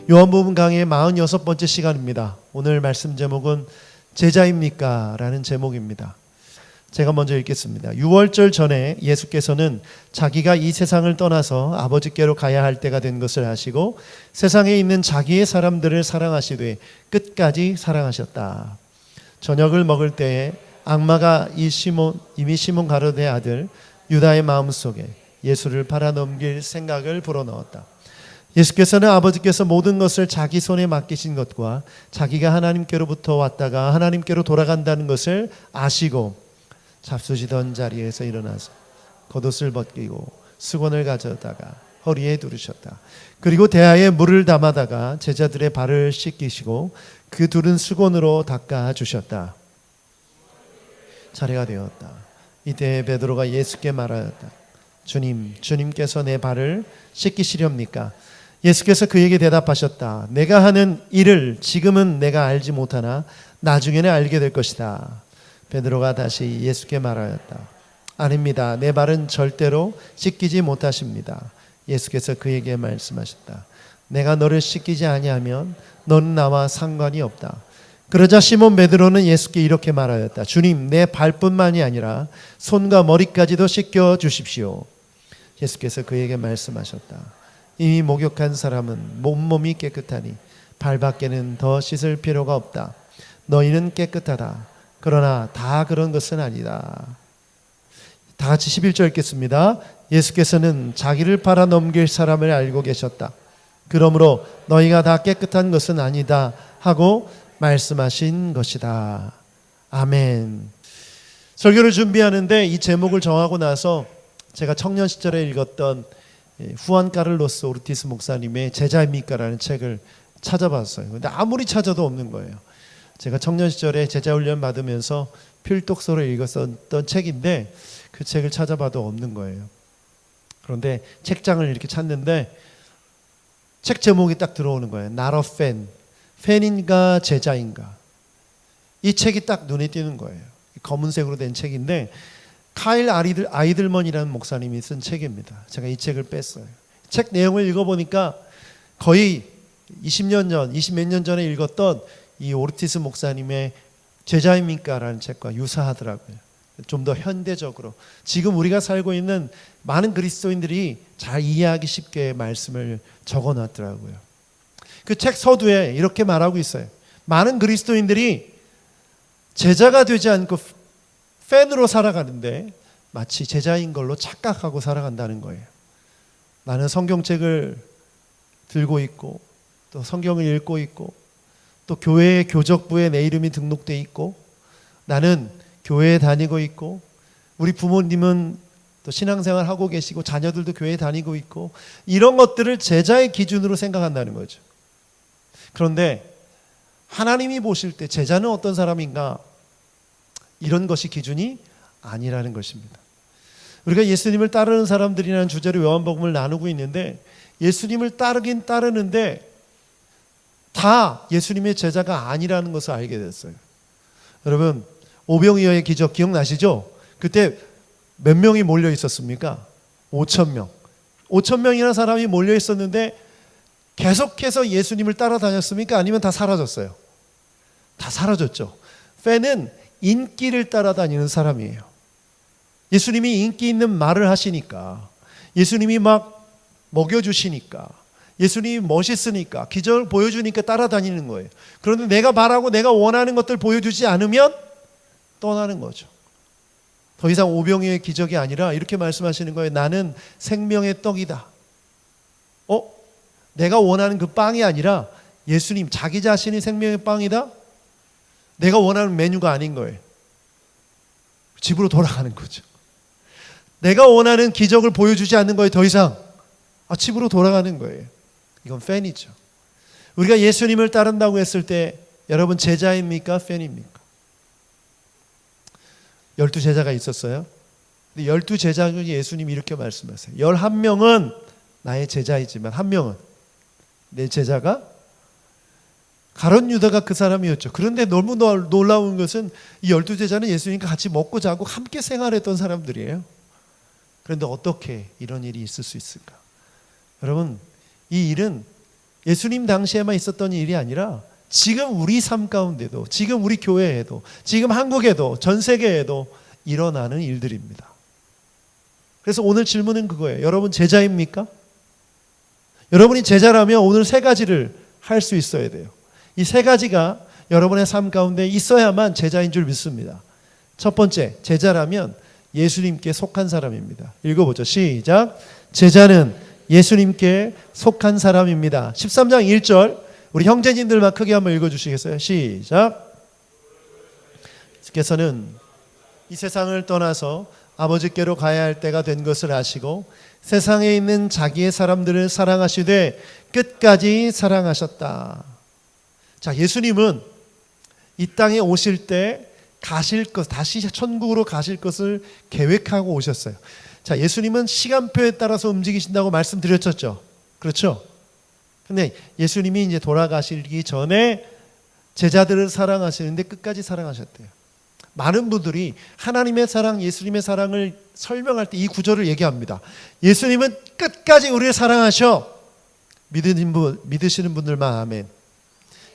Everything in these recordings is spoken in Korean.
요한복음 강의 46번째 시간입니다. 오늘 말씀 제목은 제자입니까? 라는 제목입니다. 제가 먼저 읽겠습니다. 6월절 전에 예수께서는 자기가 이 세상을 떠나서 아버지께로 가야 할 때가 된 것을 아시고 세상에 있는 자기의 사람들을 사랑하시되 끝까지 사랑하셨다. 저녁을 먹을 때에 악마가 이미 시몬 가룟의 아들 유다의 마음속에 예수를 팔아넘길 생각을 불어넣었다. 예수께서는 아버지께서 모든 것을 자기 손에 맡기신 것과 자기가 하나님께로부터 왔다가 하나님께로 돌아간다는 것을 아시고 잡수시던 자리에서 일어나서 겉옷을 벗기고 수건을 가져다가 허리에 두르셨다. 그리고 대야에 물을 담아다가 제자들의 발을 씻기시고 그 둘은 수건으로 닦아 주셨다. 차례가 되었다. 이때 베드로가 예수께 말하였다. 주님께서 내 발을 씻기시렵니까? 예수께서 그에게 대답하셨다. 내가 하는 일을 지금은 내가 알지 못하나 나중에는 알게 될 것이다. 베드로가 다시 예수께 말하였다. 아닙니다. 내 발은 절대로 씻기지 못하십니다. 예수께서 그에게 말씀하셨다. 내가 너를 씻기지 아니하면 너는 나와 상관이 없다. 그러자 시몬 베드로는 예수께 이렇게 말하였다. 주님, 내 발뿐만이 아니라 손과 머리까지도 씻겨 주십시오. 예수께서 그에게 말씀하셨다. 이미 목욕한 사람은 몸이 깨끗하니 발밖에는 더 씻을 필요가 없다. 너희는 깨끗하다. 그러나 다 그런 것은 아니다. 다 같이 11절 읽겠습니다. 예수께서는 자기를 팔아 넘길 사람을 알고 계셨다. 그러므로 너희가 다 깨끗한 것은 아니다 하고 말씀하신 것이다. 아멘. 설교를 준비하는데 이 제목을 정하고 나서 제가 청년 시절에 읽었던 후안 카를로스 오르티스 목사님의 제자입니까? 라는 책을 찾아봤어요. 근데 아무리 찾아도 없는 거예요. 제가 청년 시절에 제자 훈련 받으면서 필독서로 읽었던 책인데 그 책을 찾아봐도 없는 거예요. 그런데 책장을 이렇게 찾는데 책 제목이 딱 들어오는 거예요. Not a fan. 팬인가 제자인가. 이 책이 딱 눈에 띄는 거예요. 검은색으로 된 책인데 카일 아이들먼이라는 목사님이 쓴 책입니다. 제가 이 책을 뺐어요. 책 내용을 읽어보니까 거의 20 몇 년 전에 읽었던 이 오르티스 목사님의 제자입니까? 라는 책과 유사하더라고요. 좀 더 현대적으로 지금 우리가 살고 있는 많은 그리스도인들이 잘 이해하기 쉽게 말씀을 적어놨더라고요. 그 책 서두에 이렇게 말하고 있어요. 많은 그리스도인들이 제자가 되지 않고 팬으로 살아가는데 마치 제자인 걸로 착각하고 살아간다는 거예요. 나는 성경책을 들고 있고 또 성경을 읽고 있고 또 교회의 교적부에 내 이름이 등록돼 있고 나는 교회에 다니고 있고 우리 부모님은 또 신앙생활 하고 계시고 자녀들도 교회에 다니고 있고 이런 것들을 제자의 기준으로 생각한다는 거죠. 그런데 하나님이 보실 때 제자는 어떤 사람인가? 이런 것이 기준이 아니라는 것입니다. 우리가 예수님을 따르는 사람들이라는 주제로 요한복음을 나누고 있는데 예수님을 따르긴 따르는데 다 예수님의 제자가 아니라는 것을 알게 됐어요. 여러분 오병이어의 기적 기억나시죠? 그때 몇 명이 몰려 있었습니까? 5,000명. 5,000명이라는 사람이 몰려 있었는데 계속해서 예수님을 따라다녔습니까? 아니면 다 사라졌어요? 다 사라졌죠. 팬은 인기를 따라다니는 사람이에요. 예수님이 인기 있는 말을 하시니까 예수님이 막 먹여주시니까 예수님이 멋있으니까 기적을 보여주니까 따라다니는 거예요. 그런데 내가 바라고 내가 원하는 것들 보여주지 않으면 떠나는 거죠. 더 이상 오병이어의 기적이 아니라 이렇게 말씀하시는 거예요. 나는 생명의 떡이다. 내가 원하는 그 빵이 아니라 예수님 자기 자신이 생명의 빵이다? 내가 원하는 메뉴가 아닌 거예요. 집으로 돌아가는 거죠. 내가 원하는 기적을 보여주지 않는 거에 더 이상 집으로 돌아가는 거예요. 이건 팬이죠. 우리가 예수님을 따른다고 했을 때 여러분 제자입니까? 팬입니까? 12제자가 있었어요. 근데 12제자 중에 예수님이 이렇게 말씀하세요. 11명은 나의 제자이지만 한 명은 내 제자가 가룟 유다가 그 사람이었죠. 그런데 너무 놀라운 것은 이 12제자는 예수님과 같이 먹고 자고 함께 생활했던 사람들이에요. 그런데 어떻게 이런 일이 있을 수 있을까? 여러분 이 일은 예수님 당시에만 있었던 일이 아니라 지금 우리 삶 가운데도, 지금 우리 교회에도, 지금 한국에도, 전 세계에도 일어나는 일들입니다. 그래서 오늘 질문은 그거예요. 여러분 제자입니까? 여러분이 제자라면 오늘 세 가지를 할 수 있어야 돼요. 이 세 가지가 여러분의 삶 가운데 있어야만 제자인 줄 믿습니다. 첫 번째, 제자라면 예수님께 속한 사람입니다. 읽어보죠. 시작. 제자는 예수님께 속한 사람입니다. 13장 1절 우리 형제님들만 크게 한번 읽어주시겠어요? 시작. 예수께서는 이 세상을 떠나서 아버지께로 가야 할 때가 된 것을 아시고 세상에 있는 자기의 사람들을 사랑하시되 끝까지 사랑하셨다. 자, 예수님은 이 땅에 오실 때 가실 것, 다시 천국으로 가실 것을 계획하고 오셨어요. 자, 예수님은 시간표에 따라서 움직이신다고 말씀드렸었죠. 그렇죠? 근데 예수님이 이제 돌아가시기 전에 제자들을 사랑하시는데 끝까지 사랑하셨대요. 많은 분들이 하나님의 사랑, 예수님의 사랑을 설명할 때 이 구절을 얘기합니다. 예수님은 끝까지 우리를 사랑하셔. 믿으시는 분들만 아멘.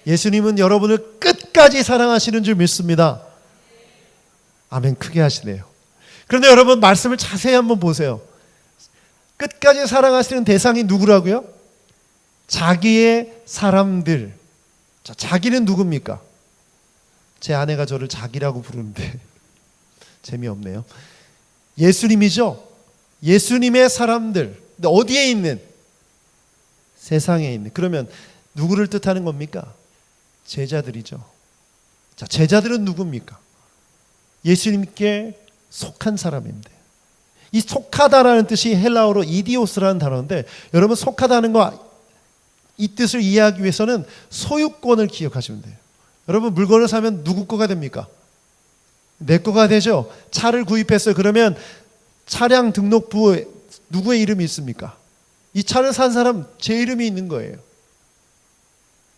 예수님은 여러분을 끝까지 사랑하시는 줄 믿습니다. 아멘. 크게 하시네요. 그런데 여러분 말씀을 자세히 한번 보세요. 끝까지 사랑하시는 대상이 누구라고요? 자기의 사람들. 자, 자기는 누굽니까? 제 아내가 저를 자기라고 부르는데 재미없네요. 예수님이죠. 예수님의 사람들. 근데 어디에 있는? 세상에 있는. 그러면 누구를 뜻하는 겁니까? 제자들이죠. 자, 제자들은 누굽니까? 예수님께 속한 사람입니다. 이 속하다라는 뜻이 헬라어로 이디오스라는 단어인데, 여러분 속하다는 거 이 뜻을 이해하기 위해서는 소유권을 기억하시면 돼요. 여러분 물건을 사면 누구 거가 됩니까? 내 거가 되죠. 차를 구입했어요. 그러면 차량 등록부에 누구의 이름이 있습니까? 이 차를 산 사람 제 이름이 있는 거예요.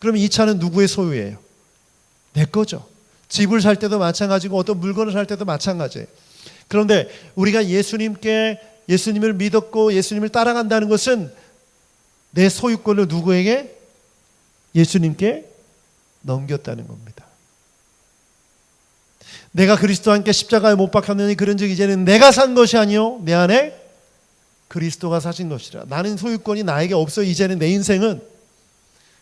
그럼 이 차는 누구의 소유예요? 내 거죠. 집을 살 때도 마찬가지고 어떤 물건을 살 때도 마찬가지예요. 그런데 우리가 예수님을 믿었고 예수님을 따라간다는 것은 내 소유권을 누구에게? 예수님께 넘겼다는 겁니다. 내가 그리스도와 함께 십자가에 못 박혔느니 그런즉 이제는 내가 산 것이 아니요 내 안에 그리스도가 사신 것이라. 나는 소유권이 나에게 없어. 이제는 내 인생은.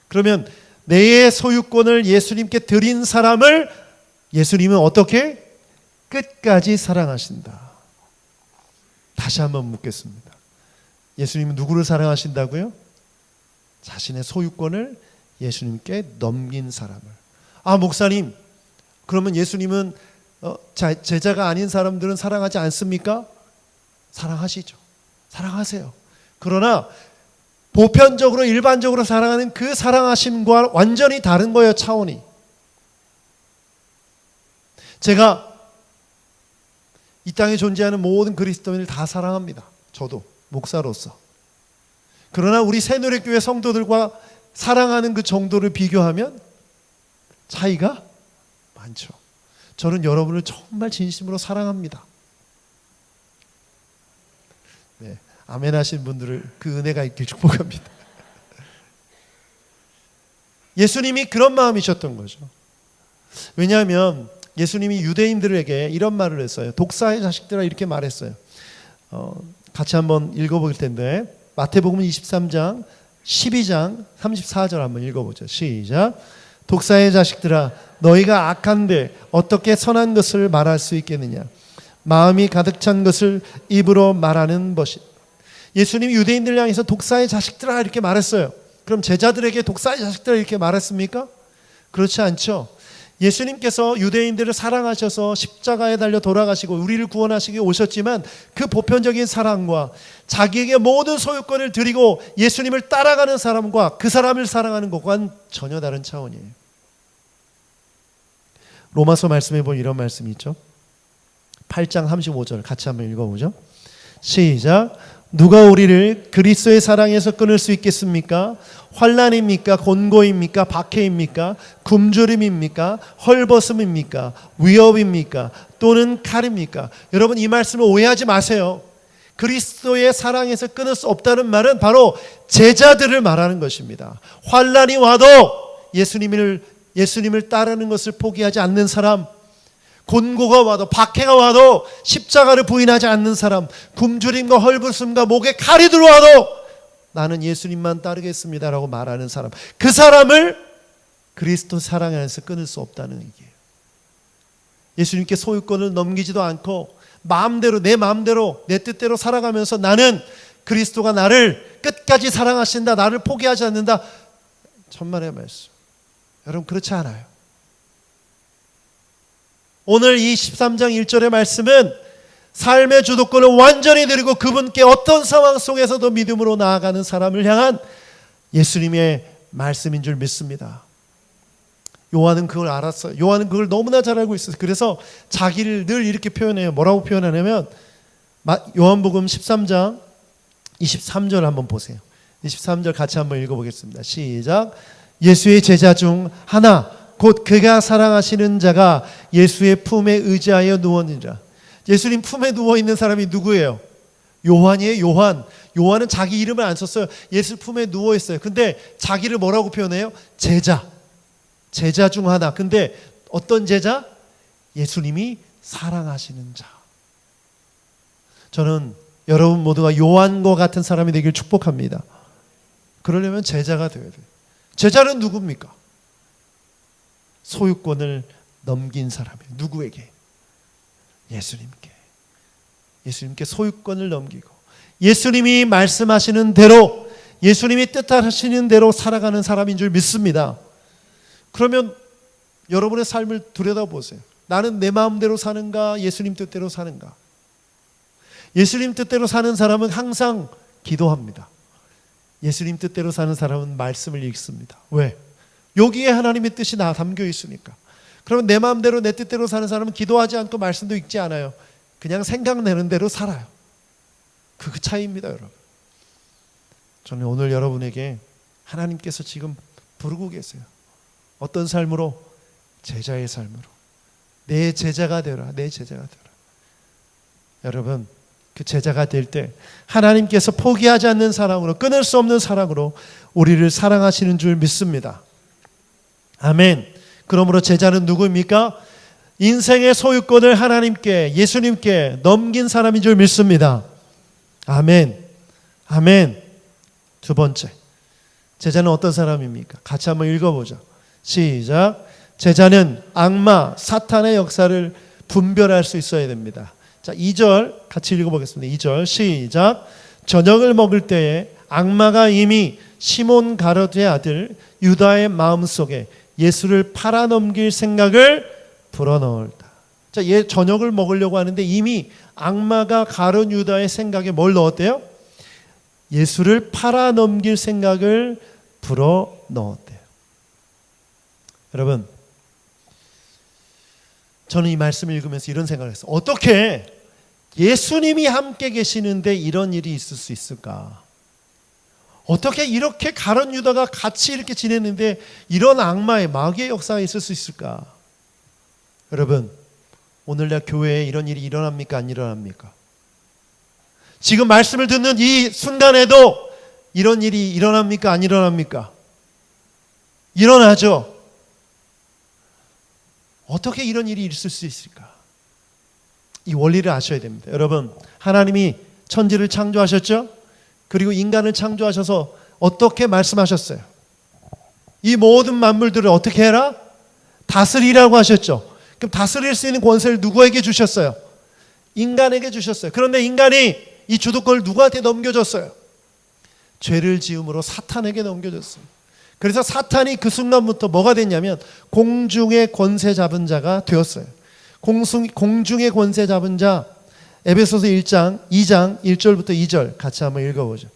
그러면 내 소유권을 예수님께 드린 사람을 예수님은 어떻게? 끝까지 사랑하신다. 다시 한번 묻겠습니다. 예수님은 누구를 사랑하신다고요? 자신의 소유권을 예수님께 넘긴 사람을. 아, 목사님, 그러면 예수님은 제자가 아닌 사람들은 사랑하지 않습니까? 사랑하시죠. 사랑하세요. 그러나 보편적으로 일반적으로 사랑하는 그 사랑하심과 완전히 다른 거예요. 차원이. 제가 이 땅에 존재하는 모든 그리스도인을 다 사랑합니다. 저도 목사로서. 그러나 우리 새누리교회 성도들과 사랑하는 그 정도를 비교하면 차이가 많죠. 저는 여러분을 정말 진심으로 사랑합니다. 네, 아멘 하신 분들을 그 은혜가 있길 축복합니다. 예수님이 그런 마음이셨던 거죠. 왜냐하면 예수님이 유대인들에게 이런 말을 했어요. 독사의 자식들아, 이렇게 말했어요. 같이 한번 읽어볼 텐데, 마태복음 23장 12장 34절 한번 읽어보죠. 시작. 독사의 자식들아, 너희가 악한데 어떻게 선한 것을 말할 수 있겠느냐? 마음이 가득 찬 것을 입으로 말하는 것이. 예수님이 유대인들 향해서 독사의 자식들아 이렇게 말했어요. 그럼 제자들에게 독사의 자식들아 이렇게 말했습니까? 그렇지 않죠. 예수님께서 유대인들을 사랑하셔서 십자가에 달려 돌아가시고 우리를 구원하시기 오셨지만, 그 보편적인 사랑과 자기에게 모든 소유권을 드리고 예수님을 따라가는 사람과 그 사람을 사랑하는 것과는 전혀 다른 차원이에요. 로마서 말씀해 보면 이런 말씀이 있죠. 8장 35절 같이 한번 읽어보죠. 시작. 누가 우리를 그리스도의 사랑에서 끊을 수 있겠습니까? 환난입니까? 곤고입니까? 박해입니까? 굶주림입니까? 헐벗음입니까? 위협입니까? 또는 칼입니까? 여러분 이 말씀을 오해하지 마세요. 그리스도의 사랑에서 끊을 수 없다는 말은 바로 제자들을 말하는 것입니다. 환난이 와도 예수님을 따르는 것을 포기하지 않는 사람, 곤고가 와도 박해가 와도 십자가를 부인하지 않는 사람, 굶주림과 헐벗음과 목에 칼이 들어와도 나는 예수님만 따르겠습니다라고 말하는 사람, 그 사람을 그리스도 사랑 안에서 끊을 수 없다는 얘기예요. 예수님께 소유권을 넘기지도 않고 마음대로, 내 마음대로, 내 뜻대로 살아가면서 나는 그리스도가 나를 끝까지 사랑하신다, 나를 포기하지 않는다. 천만의 말씀. 여러분, 그렇지 않아요. 오늘 이 13장 1절의 말씀은 삶의 주도권을 완전히 드리고 그분께 어떤 상황 속에서도 믿음으로 나아가는 사람을 향한 예수님의 말씀인 줄 믿습니다. 요한은 그걸 알았어요. 요한은 그걸 너무나 잘 알고 있어요. 그래서 자기를 늘 이렇게 표현해요. 뭐라고 표현하냐면, 요한복음 13장 23절 한번 보세요. 23절 같이 한번 읽어보겠습니다. 시작. 예수의 제자 중 하나 곧 그가 사랑하시는 자가 예수의 품에 의지하여 누웠느니라. 예수님 품에 누워있는 사람이 누구예요? 요한이에요. 요한은 자기 이름을 안 썼어요. 예수 품에 누워있어요. 근데 자기를 뭐라고 표현해요? 제자 중 하나. 근데 어떤 제자? 예수님이 사랑하시는 자. 저는 여러분 모두가 요한과 같은 사람이 되길 축복합니다. 그러려면 제자가 되어야 돼요. 제자는 누굽니까? 소유권을 넘긴 사람이에요. 누구에게? 예수님께 소유권을 넘기고 예수님이 말씀하시는 대로, 예수님이 뜻하시는 대로 살아가는 사람인 줄 믿습니다. 그러면 여러분의 삶을 들여다보세요. 나는 내 마음대로 사는가, 예수님 뜻대로 사는가? 예수님 뜻대로 사는 사람은 항상 기도합니다. 예수님 뜻대로 사는 사람은 말씀을 읽습니다. 왜? 여기에 하나님의 뜻이 담겨 있으니까. 그러면 내 마음대로 내 뜻대로 사는 사람은 기도하지 않고 말씀도 읽지 않아요. 그냥 생각내는 대로 살아요. 그 차이입니다, 여러분. 저는 오늘 여러분에게 하나님께서 지금 부르고 계세요. 어떤 삶으로? 제자의 삶으로. 내 제자가 되라. 내 제자가 되라. 여러분, 그 제자가 될 때 하나님께서 포기하지 않는 사랑으로, 끊을 수 없는 사랑으로 우리를 사랑하시는 줄 믿습니다. 아멘. 그러므로 제자는 누구입니까? 인생의 소유권을 하나님께, 예수님께 넘긴 사람인 줄 믿습니다. 아멘. 아멘. 두 번째, 제자는 어떤 사람입니까? 같이 한번 읽어보죠. 시작. 제자는 악마, 사탄의 역사를 분별할 수 있어야 됩니다. 자, 2절 같이 읽어보겠습니다. 2절 시작. 저녁을 먹을 때에 악마가 이미 시몬 가룟의 아들 유다의 마음속에 예수를 팔아넘길 생각을 불어넣었다. 자, 저녁을 먹으려고 하는데 이미 악마가 가룟 유다의 생각에 뭘 넣었대요? 예수를 팔아넘길 생각을 불어넣었대요. 여러분, 저는 이 말씀을 읽으면서 이런 생각을 했어요. 어떻게 예수님이 함께 계시는데 이런 일이 있을 수 있을까? 어떻게 이렇게 가룟 유다가 같이 이렇게 지냈는데 이런 악마의, 마귀의 역사가 있을 수 있을까? 여러분, 오늘날 교회에 이런 일이 일어납니까? 안 일어납니까? 지금 말씀을 듣는 이 순간에도 이런 일이 일어납니까? 안 일어납니까? 일어나죠. 어떻게 이런 일이 있을 수 있을까? 이 원리를 아셔야 됩니다. 여러분, 하나님이 천지를 창조하셨죠? 그리고 인간을 창조하셔서 어떻게 말씀하셨어요? 이 모든 만물들을 어떻게 해라? 다스리라고 하셨죠. 그럼 다스릴 수 있는 권세를 누구에게 주셨어요? 인간에게 주셨어요. 그런데 인간이 이 주도권을 누구한테 넘겨줬어요? 죄를 지음으로 사탄에게 넘겨줬어요. 그래서 사탄이 그 순간부터 뭐가 됐냐면 공중의 권세 잡은 자가 되었어요. 공중의 권세 잡은 자, 에베소서 2장 1절부터 2절 같이 한번 읽어보죠.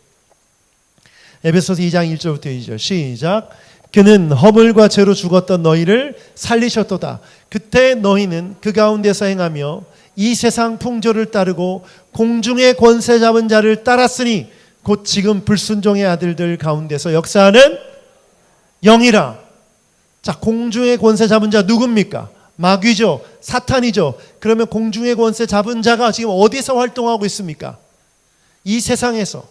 에베소서 2장 1절부터 2절 시작. 그는 허물과 죄로 죽었던 너희를 살리셨도다. 그때 너희는 그 가운데서 행하며 이 세상 풍조를 따르고 공중의 권세 잡은 자를 따랐으니 곧 지금 불순종의 아들들 가운데서 역사하는 영이라. 자, 공중의 권세 잡은 자 누굽니까? 마귀죠. 사탄이죠. 그러면 공중의 권세 잡은 자가 지금 어디서 활동하고 있습니까? 이 세상에서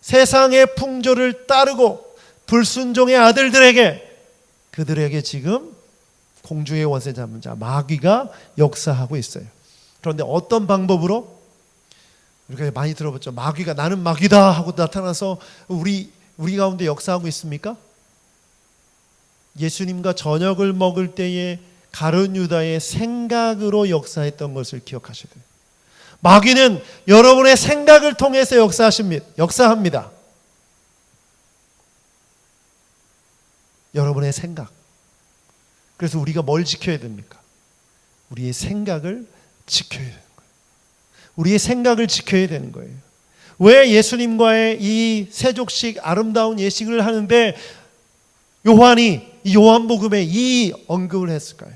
세상의 풍조를 따르고 불순종의 아들들에게, 그들에게 지금 공주의 원세 잡는 자 마귀가 역사하고 있어요. 그런데 어떤 방법으로? 우리가 많이 들어봤죠. 마귀가 나는 마귀다 하고 나타나서 우리 가운데 역사하고 있습니까? 예수님과 저녁을 먹을 때에 가룟 유다의 생각으로 역사했던 것을 기억하셔야 돼요. 마귀는 여러분의 생각을 통해서 역사합니다. 여러분의 생각. 그래서 우리가 뭘 지켜야 됩니까? 우리의 생각을 지켜야 되는 거예요. 우리의 생각을 지켜야 되는 거예요. 왜 예수님과의 이 세족식, 아름다운 예식을 하는데 요한이 이 요한복음에 이 언급을 했을까요?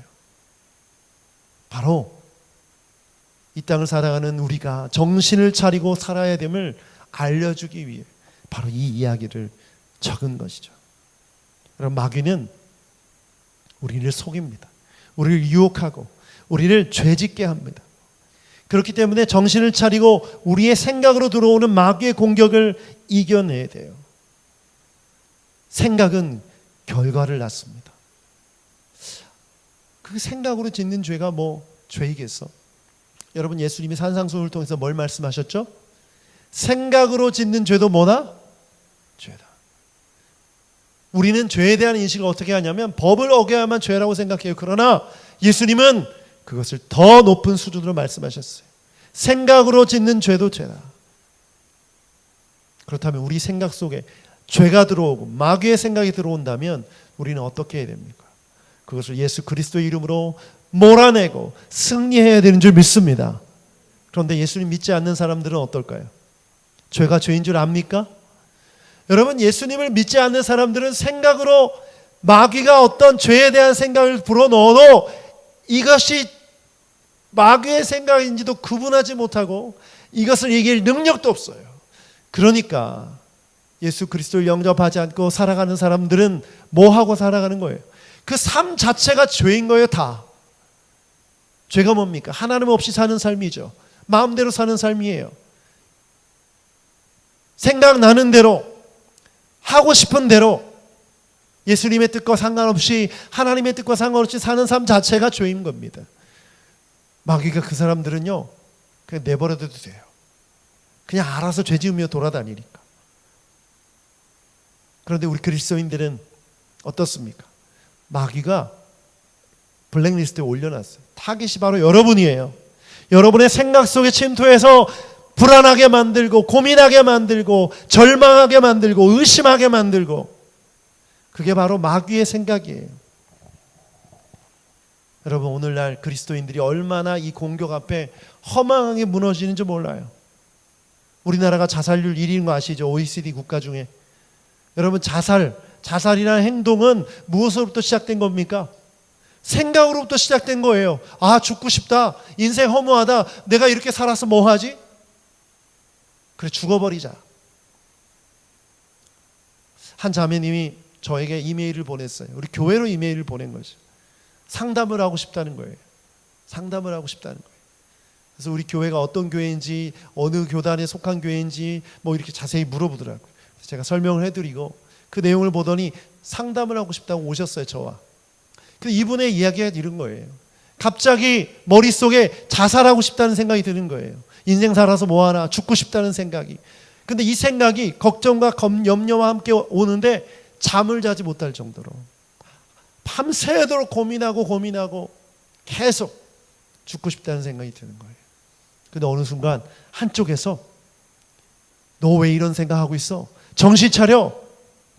바로 이 땅을 살아가는 우리가 정신을 차리고 살아야 됨을 알려주기 위해 바로 이 이야기를 적은 것이죠. 여러분, 마귀는 우리를 속입니다. 우리를 유혹하고 우리를 죄짓게 합니다. 그렇기 때문에 정신을 차리고 우리의 생각으로 들어오는 마귀의 공격을 이겨내야 돼요. 생각은 결과를 낳습니다. 그 생각으로 짓는 죄가 뭐 죄이겠어? 여러분, 예수님이 산상수훈을 통해서 뭘 말씀하셨죠? 생각으로 짓는 죄도 뭐다? 죄다. 우리는 죄에 대한 인식을 어떻게 하냐면 법을 어겨야만 죄라고 생각해요. 그러나 예수님은 그것을 더 높은 수준으로 말씀하셨어요. 생각으로 짓는 죄도 죄다. 그렇다면 우리 생각 속에 죄가 들어오고 마귀의 생각이 들어온다면 우리는 어떻게 해야 됩니까? 그것을 예수 그리스도의 이름으로 몰아내고 승리해야 되는 줄 믿습니다. 그런데 예수님 믿지 않는 사람들은 어떨까요? 죄가 죄인 줄 압니까? 여러분, 예수님을 믿지 않는 사람들은 생각으로 마귀가 어떤 죄에 대한 생각을 불어넣어도 이것이 마귀의 생각인지도 구분하지 못하고 이것을 얘기할 능력도 없어요. 그러니까 예수 그리스도를 영접하지 않고 살아가는 사람들은 뭐 하고 살아가는 거예요? 그 삶 자체가 죄인 거예요. 다. 죄가 뭡니까? 하나님 없이 사는 삶이죠. 마음대로 사는 삶이에요. 생각나는 대로, 하고 싶은 대로, 예수님의 뜻과 상관없이, 하나님의 뜻과 상관없이 사는 삶 자체가 죄인 겁니다. 마귀가 그 사람들은요, 그냥 내버려둬도 돼요. 그냥 알아서 죄 지으며 돌아다니니까. 그런데 우리 그리스도인들은 어떻습니까? 마귀가 블랙리스트에 올려놨어요. 타깃이 바로 여러분이에요. 여러분의 생각 속에 침투해서 불안하게 만들고 고민하게 만들고 절망하게 만들고 의심하게 만들고, 그게 바로 마귀의 생각이에요. 여러분, 오늘날 그리스도인들이 얼마나 이 공격 앞에 허망하게 무너지는지 몰라요. 우리나라가 자살률 1위인 거 아시죠? OECD 국가 중에. 여러분, 자살이라는 행동은 무엇으로부터 시작된 겁니까? 생각으로부터 시작된 거예요. 아, 죽고 싶다. 인생 허무하다. 내가 이렇게 살아서 뭐 하지? 그래, 죽어버리자. 한 자매님이 저에게 이메일을 보냈어요. 우리 교회로 이메일을 보낸 거죠. 상담을 하고 싶다는 거예요. 상담을 하고 싶다는 거예요. 그래서 우리 교회가 어떤 교회인지, 어느 교단에 속한 교회인지 뭐 이렇게 자세히 물어보더라고요. 그래서 제가 설명을 해드리고 그 내용을 보더니 상담을 하고 싶다고 오셨어요, 저와. 근데 이분의 이야기가 이런 거예요. 갑자기 머릿속에 자살하고 싶다는 생각이 드는 거예요. 인생 살아서 뭐하나, 죽고 싶다는 생각이. 근데 이 생각이 걱정과 염려와 함께 오는데 잠을 자지 못할 정도로 밤새도록 고민하고 계속 죽고 싶다는 생각이 드는 거예요. 근데 어느 순간 한쪽에서 너 왜 이런 생각하고 있어? 정신 차려!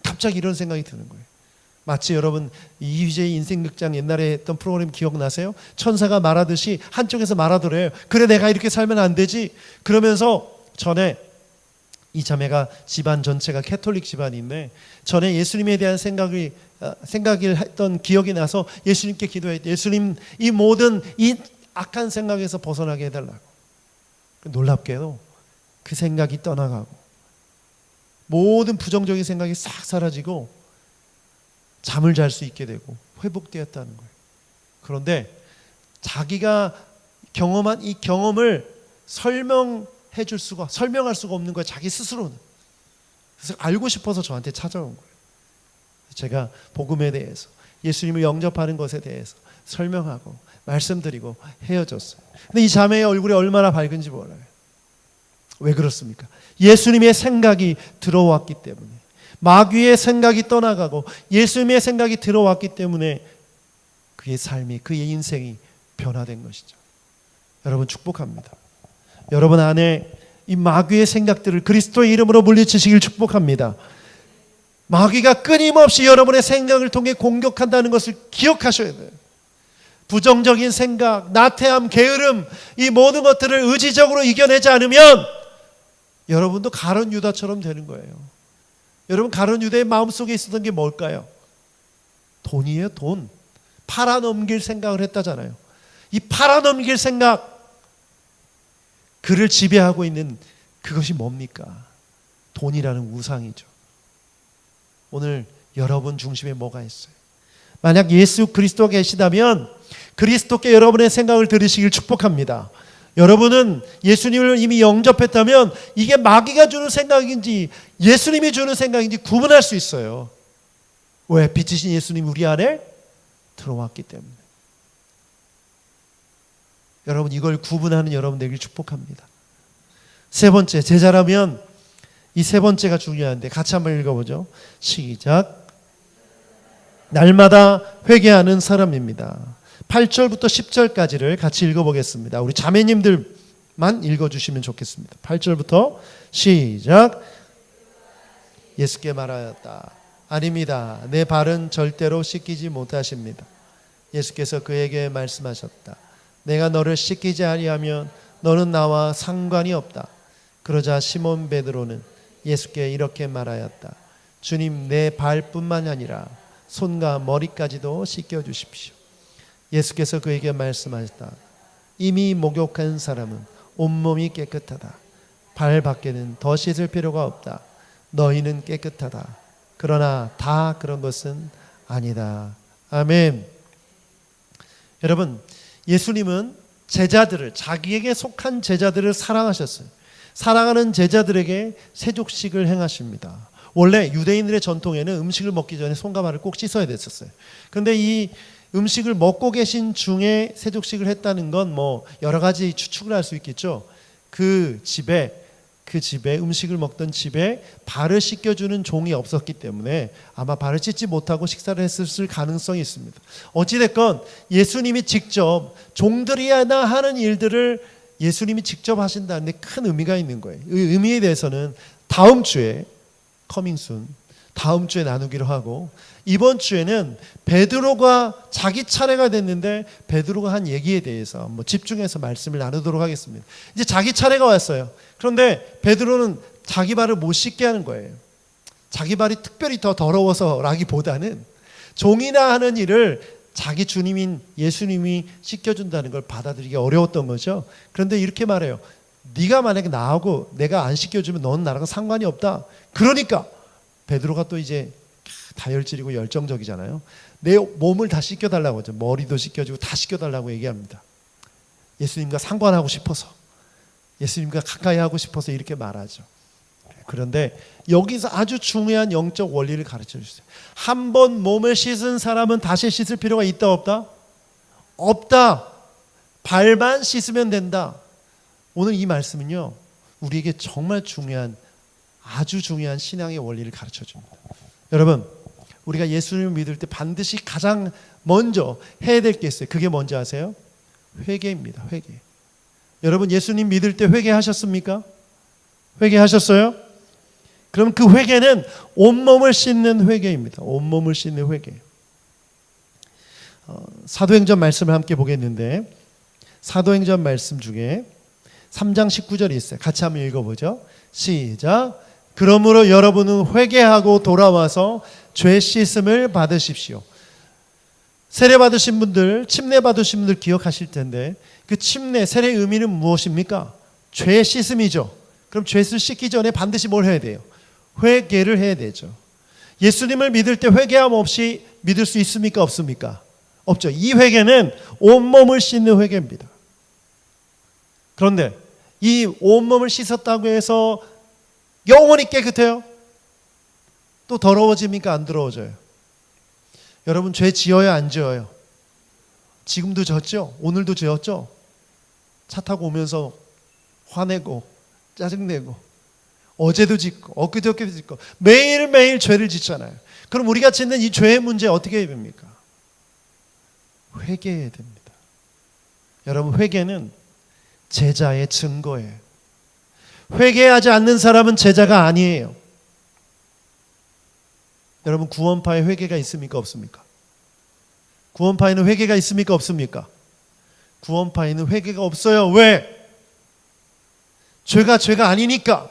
갑자기 이런 생각이 드는 거예요. 마치 여러분 이휘재의 인생극장 옛날에 했던 프로그램 기억나세요? 천사가 말하듯이 한쪽에서 말하더래요. 그래, 내가 이렇게 살면 안 되지. 그러면서 전에 이 자매가 집안 전체가 캐톨릭 집안인데 전에 예수님에 대한 생각을 했던 기억이 나서 예수님께 기도했대. 예수님, 이 모든 이 악한 생각에서 벗어나게 해달라고. 놀랍게도 그 생각이 떠나가고 모든 부정적인 생각이 싹 사라지고 잠을 잘 수 있게 되고 회복되었다는 거예요. 그런데 자기가 경험한 이 경험을 설명해 해줄 수가, 설명할 수가 없는 거예요. 자기 스스로는. 그래서 알고 싶어서 저한테 찾아온 거예요. 제가 복음에 대해서, 예수님을 영접하는 것에 대해서 설명하고 말씀드리고 헤어졌어요. 근데 이 자매의 얼굴이 얼마나 밝은지 몰라요. 왜 그렇습니까? 예수님의 생각이 들어왔기 때문에, 마귀의 생각이 떠나가고 예수님의 생각이 들어왔기 때문에 그의 삶이, 그의 인생이 변화된 것이죠. 여러분 축복합니다. 여러분 안에 이 마귀의 생각들을 그리스도의 이름으로 물리치시길 축복합니다. 마귀가 끊임없이 여러분의 생각을 통해 공격한다는 것을 기억하셔야 돼요. 부정적인 생각, 나태함, 게으름, 이 모든 것들을 의지적으로 이겨내지 않으면 여러분도 가룟 유다처럼 되는 거예요. 여러분, 가룟 유다의 마음속에 있었던 게 뭘까요? 돈이에요, 돈. 팔아넘길 생각을 했다잖아요. 이 팔아넘길 생각, 그를 지배하고 있는 그것이 뭡니까? 돈이라는 우상이죠. 오늘 여러분 중심에 뭐가 있어요? 만약 예수 그리스도가 계시다면 그리스도께 여러분의 생각을 들으시길 축복합니다. 여러분은 예수님을 이미 영접했다면 이게 마귀가 주는 생각인지 예수님이 주는 생각인지 구분할 수 있어요. 왜? 빛이신 예수님이 우리 안에 들어왔기 때문에. 여러분, 이걸 구분하는 여러분 되길 축복합니다. 세 번째, 제자라면 이 세 번째가 중요한데 같이 한번 읽어보죠. 시작. 날마다 회개하는 사람입니다. 8절부터 10절까지를 같이 읽어보겠습니다. 우리 자매님들만 읽어주시면 좋겠습니다. 8절부터 시작. 예수께 말하였다. 아닙니다. 내 발은 절대로 씻기지 못하십니다. 예수께서 그에게 말씀하셨다. 내가 너를 씻기지 아니하면 너는 나와 상관이 없다. 그러자 시몬 베드로는 예수께 이렇게 말하였다. 주님, 내 발뿐만 아니라 손과 머리까지도 씻겨주십시오. 예수께서 그에게 말씀하셨다. 이미 목욕한 사람은 온몸이 깨끗하다. 발 밖에는 더 씻을 필요가 없다. 너희는 깨끗하다. 그러나 다 그런 것은 아니다. 아멘. 여러분, 예수님은 제자들을, 자기에게 속한 제자들을 사랑하셨어요. 사랑하는 제자들에게 세족식을 행하십니다. 원래 유대인들의 전통에는 음식을 먹기 전에 손과 발을 꼭 씻어야 됐었어요. 그런데 이 음식을 먹고 계신 중에 세족식을 했다는 건 뭐 여러 가지 추측을 할 수 있겠죠. 그 집에 음식을 먹던 집에 발을 씻겨주는 종이 없었기 때문에 아마 발을 씻지 못하고 식사를 했을 가능성이 있습니다. 어찌됐건 예수님이 직접 종들이 하나 하는 일들을 예수님이 직접 하신다는 데 큰 의미가 있는 거예요. 이 의미에 대해서는 다음 주에 커밍순, 다음 주에 나누기로 하고, 이번 주에는 베드로가 자기 차례가 됐는데 베드로가 한 얘기에 대해서 집중해서 말씀을 나누도록 하겠습니다. 이제 자기 차례가 왔어요. 그런데 베드로는 자기 발을 못 씻게 하는 거예요. 자기 발이 특별히 더 더러워서라기보다는 종이나 하는 일을 자기 주님인 예수님이 씻겨준다는 걸 받아들이기 어려웠던 거죠. 그런데 이렇게 말해요. 네가 만약에 나하고 내가 안 씻겨주면 너는 나랑 상관이 없다. 그러니까 베드로가 또 이제 다혈질이고 열정적이잖아요. 내 몸을 다 씻겨달라고 하죠. 머리도 씻겨주고 다 씻겨달라고 얘기합니다. 예수님과 상관하고 싶어서, 예수님과 가까이 하고 싶어서 이렇게 말하죠. 그런데 여기서 아주 중요한 영적 원리를 가르쳐 주세요. 한 번 몸을 씻은 사람은 다시 씻을 필요가 있다 없다? 없다. 발만 씻으면 된다. 오늘 이 말씀은요, 우리에게 정말 중요한, 아주 중요한 신앙의 원리를 가르쳐 줍니다. 여러분, 우리가 예수님을 믿을 때 반드시 가장 먼저 해야 될 게 있어요. 그게 뭔지 아세요? 회개입니다. 회개. 여러분, 예수님 믿을 때 회개하셨습니까? 회개하셨어요? 그럼 그 회개는 온몸을 씻는 회개입니다. 온몸을 씻는 회개. 사도행전 말씀을 함께 보겠는데, 사도행전 말씀 중에 3장 19절이 있어요. 같이 한번 읽어보죠. 시작. 그러므로 여러분은 회개하고 돌아와서 죄 씻음을 받으십시오. 세례 받으신 분들, 침례 받으신 분들 기억하실 텐데, 그 침례, 세례의 의미는 무엇입니까? 죄 씻음이죠. 그럼 죄를 씻기 전에 반드시 뭘 해야 돼요? 회개를 해야 되죠. 예수님을 믿을 때 회개함 없이 믿을 수 있습니까? 없습니까? 없죠. 이 회개는 온몸을 씻는 회개입니다. 그런데 이 온몸을 씻었다고 해서 영원히 깨끗해요? 또 더러워집니까? 안 더러워져요? 여러분, 죄 지어요? 안 지어요? 지금도 졌죠? 오늘도 지었죠? 차 타고 오면서 화내고 짜증내고 어제도 짓고 엊그저께도 짓고 매일매일 죄를 짓잖아요. 그럼 우리가 짓는 이 죄의 문제 어떻게 해야 됩니까? 회개해야 됩니다. 여러분, 회개는 제자의 증거예요. 회개하지 않는 사람은 제자가 아니에요. 여러분, 구원파에 회개가 있습니까? 없습니까? 구원파에는 회개가 있습니까? 없습니까? 구원파에는 회개가 없어요. 왜? 죄가 아니니까.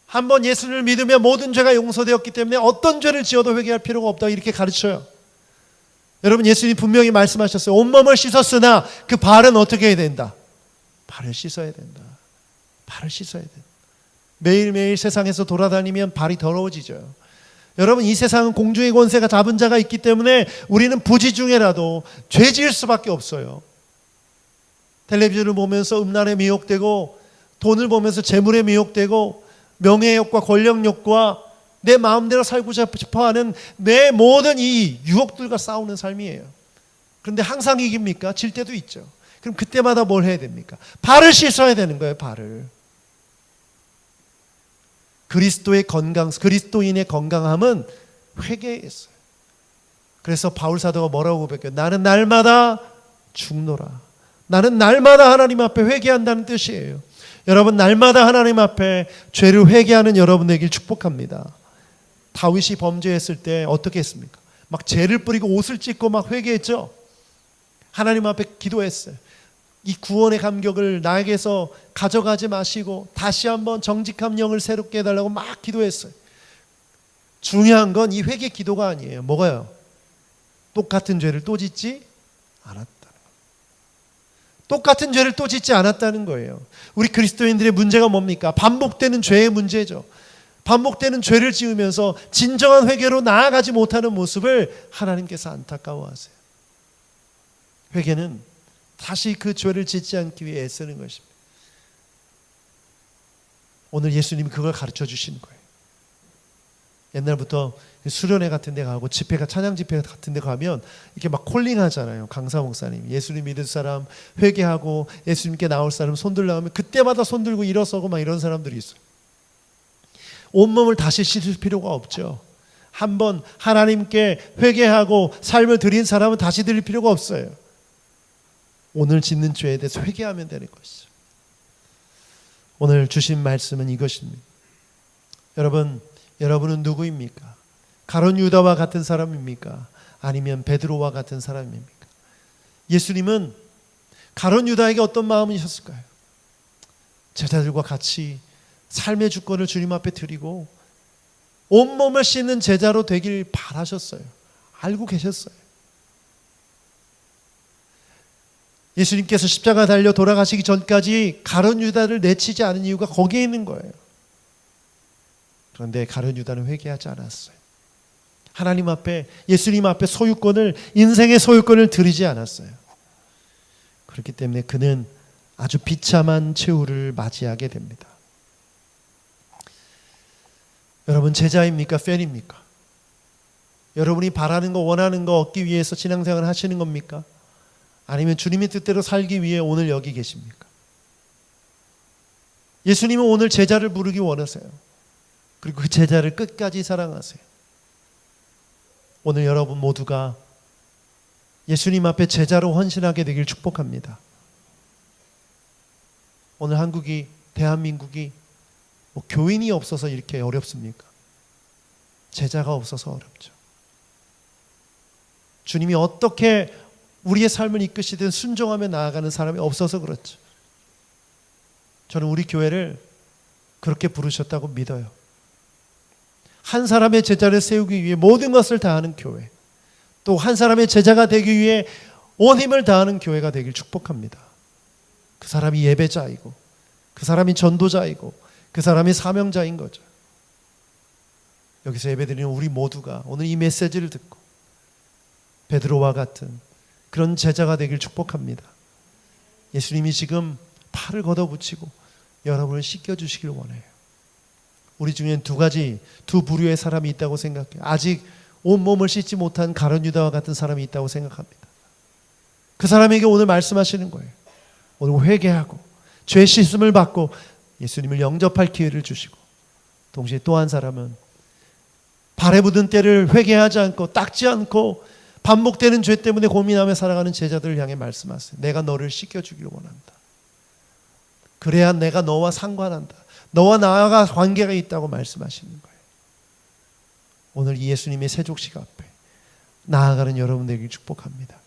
한번 예수를 믿으면 모든 죄가 용서되었기 때문에 어떤 죄를 지어도 회개할 필요가 없다, 이렇게 가르쳐요. 여러분, 예수님 분명히 말씀하셨어요. 온몸을 씻었으나 그 발은 어떻게 해야 된다? 발을 씻어야 된다. 발을 씻어야 된다. 매일매일 세상에서 돌아다니면 발이 더러워지죠. 여러분, 이 세상은 공중의 권세가 잡은 자가 있기 때문에 우리는 부지 중에라도 죄 지을 수밖에 없어요. 텔레비전을 보면서 음란에 미혹되고, 돈을 보면서 재물에 미혹되고, 명예욕과 권력욕과 내 마음대로 살고 싶어하는 내 모든 이 유혹들과 싸우는 삶이에요. 그런데 항상 이깁니까? 질 때도 있죠. 그럼 그때마다 뭘 해야 됩니까? 발을 씻어야 되는 거예요. 발을. 그리스도인의 건강함은 회개였어요. 그래서 바울 사도가 뭐라고 고백해요? 나는 날마다 죽노라. 나는 날마다 하나님 앞에 회개한다는 뜻이에요. 여러분, 날마다 하나님 앞에 죄를 회개하는 여러분 되길 축복합니다. 다윗이 범죄했을 때 어떻게 했습니까? 막 죄를 뿌리고 옷을 찢고 막 회개했죠. 하나님 앞에 기도했어요. 이 구원의 감격을 나에게서 가져가지 마시고 다시 한번 정직한 영을 새롭게 해달라고 막 기도했어요. 중요한 건 이 회개 기도가 아니에요. 뭐가요? 똑같은 죄를 또 짓지 않았다는 거예요. 똑같은 죄를 또 짓지 않았다는 거예요. 우리 그리스도인들의 문제가 뭡니까? 반복되는 죄의 문제죠. 반복되는 죄를 지으면서 진정한 회개로 나아가지 못하는 모습을 하나님께서 안타까워하세요. 회개는 다시 그 죄를 짓지 않기 위해 애쓰는 것입니다. 오늘 예수님이 그걸 가르쳐 주시는 거예요. 옛날부터 수련회 같은 데 가고 집회가 찬양 집회 같은 데 가면 이렇게 막 콜링 하잖아요. 강사 목사님, 예수님 믿을 사람 회개하고 예수님께 나올 사람 손들라 하면 그때마다 손들고 일어서고 막 이런 사람들이 있어요. 온몸을 다시 씻을 필요가 없죠. 한번 하나님께 회개하고 삶을 드린 사람은 다시 드릴 필요가 없어요. 오늘 짓는 죄에 대해서 회개하면 되는 것이죠. 오늘 주신 말씀은 이것입니다. 여러분은 누구입니까? 가룟 유다와 같은 사람입니까? 아니면 베드로와 같은 사람입니까? 예수님은 가룟 유다에게 어떤 마음이셨을까요? 제자들과 같이 삶의 주권을 주님 앞에 드리고 온몸을 씻는 제자로 되길 바라셨어요. 알고 계셨어요. 예수님께서 십자가 달려 돌아가시기 전까지 가룟 유다를 내치지 않은 이유가 거기에 있는 거예요. 그런데 가룟 유다는 회개하지 않았어요. 하나님 앞에, 예수님 앞에 소유권을, 인생의 소유권을 드리지 않았어요. 그렇기 때문에 그는 아주 비참한 최후를 맞이하게 됩니다. 여러분, 제자입니까? 팬입니까? 여러분이 바라는 거, 원하는 거 얻기 위해서 신앙생활을 하시는 겁니까? 아니면 주님의 뜻대로 살기 위해 오늘 여기 계십니까? 예수님은 오늘 제자를 부르기 원하세요. 그리고 그 제자를 끝까지 사랑하세요. 오늘 여러분 모두가 예수님 앞에 제자로 헌신하게 되길 축복합니다. 오늘 한국이, 대한민국이 뭐 교인이 없어서 이렇게 어렵습니까? 제자가 없어서 어렵죠. 주님이 어떻게 우리의 삶을 이끄시든 순종하며 나아가는 사람이 없어서 그렇죠. 저는 우리 교회를 그렇게 부르셨다고 믿어요. 한 사람의 제자를 세우기 위해 모든 것을 다하는 교회, 또 한 사람의 제자가 되기 위해 온 힘을 다하는 교회가 되길 축복합니다. 그 사람이 예배자이고, 그 사람이 전도자이고, 그 사람이 사명자인 거죠. 여기서 예배드리는 우리 모두가 오늘 이 메시지를 듣고 베드로와 같은 그런 제자가 되길 축복합니다. 예수님이 지금 팔을 걷어붙이고 여러분을 씻겨주시길 원해요. 우리 중엔 두 부류의 사람이 있다고 생각해요. 아직 온몸을 씻지 못한 가룟 유다와 같은 사람이 있다고 생각합니다. 그 사람에게 오늘 말씀하시는 거예요. 오늘 회개하고 죄 씻음을 받고 예수님을 영접할 기회를 주시고, 동시에 또 한 사람은 발에 묻은 때를 회개하지 않고 닦지 않고 반복되는 죄 때문에 고민하며 살아가는 제자들을 향해 말씀하세요. 내가 너를 씻겨주기를 원한다. 그래야 내가 너와 상관한다. 너와 나와 관계가 있다고 말씀하시는 거예요. 오늘 이 예수님의 세족식 앞에 나아가는 여러분들에게 축복합니다.